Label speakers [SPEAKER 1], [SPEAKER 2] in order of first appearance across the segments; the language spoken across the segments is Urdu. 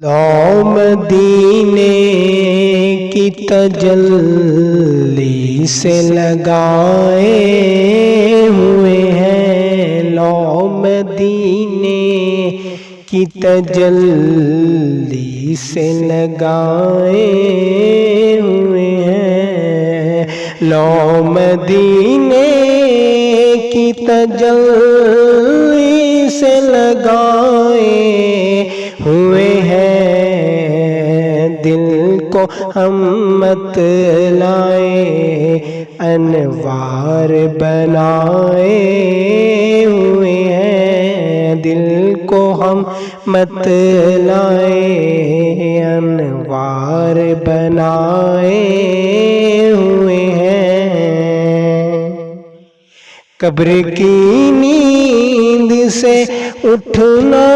[SPEAKER 1] لو مدینے کی تجلی سے لگائے ہوئے ہیں، لو مدینے کی تجلی سے لگائے ہوئے ہیں، لو مدینے کی تجلی سے لگائے ہوئے ہیں، دل کو ہم مت لائے انوار بنائے ہوئے ہیں، دل کو ہم مت لائے انوار بنائے ہوئے ہیں۔ قبر کی نیند سے اٹھنا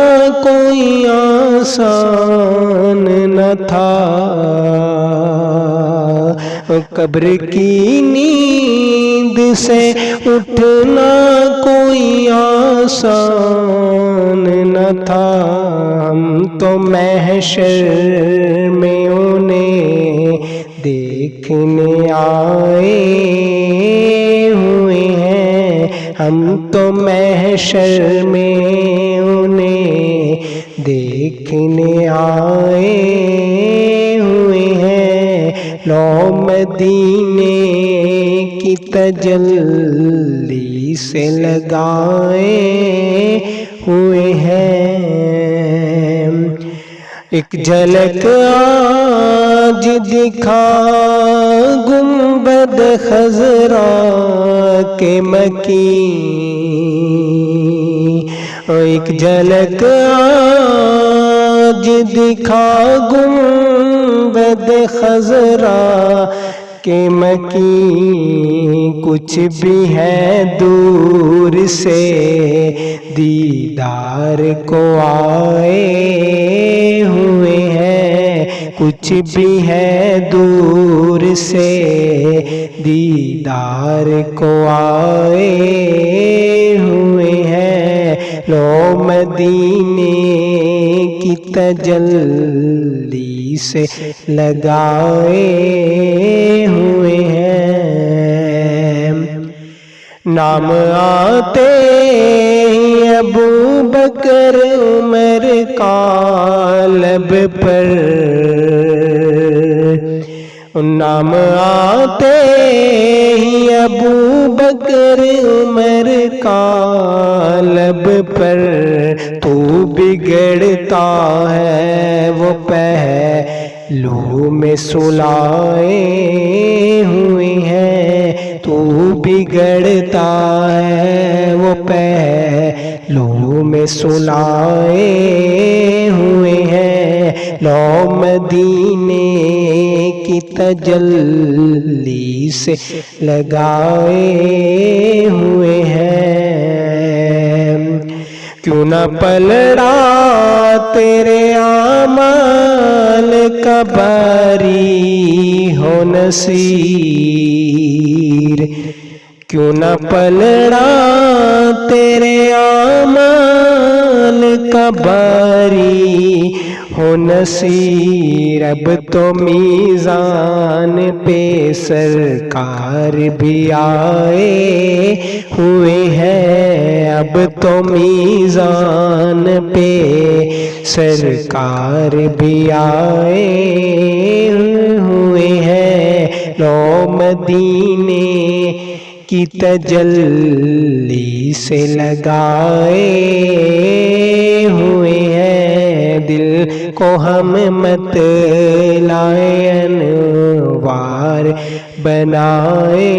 [SPEAKER 1] کوئی آسان نہ تھا، قبر کی نیند سے اٹھنا کوئی آسان نہ تھا، ہم تو محشر میں انہیں دیکھنے آئے ہوئے ہیں، ہم تو محشر میں انہیں دیکھنے آئے ہوئے ہیں، لو مدینے کی تجلی سے لگائے ہوئے ہیں۔ ایک جھلک آج دکھا گنبد خضرا کے مکیں، ایک جھلک آج دکھا گنبد خضرا کے مکیں، کچھ بھی ہے دور سے دیدار کو آئے ہوئے ہیں، کچھ بھی ہے دور سے دیدار کو آئے ہوئے ہیں، لو مدینے کی تجلی سے لگائے ہوئے ہیں۔ نام آتے ہی ابو بکر عمر کا لب پر، نام آتے ہی ابو بکر عمر کا لب پر، تو بگڑتا ہے وہ پہلو میں سلائے ہوئے ہیں، تو بگڑتا ہے وہ پہلو میں سلائے ہوئے ہیں، لو مدینے کی تجلی سے لگائے ہوئے ہیں۔ کیوں نہ پلڑا تیرے اعمال کا باری ہو نصیر، کیوں نہ پلڑا تیرے اعمال کا باری ہو نصیر، اب تو میزان پہ سرکار بھی آئے ہوئے ہیں، اب تو میزان پہ سرکار بھی آئے ہوئے ہیں، لو مدینے کی تجلی سے لگائے ہوئے ہیں، دل کو ہم مت لائے انوار بنائے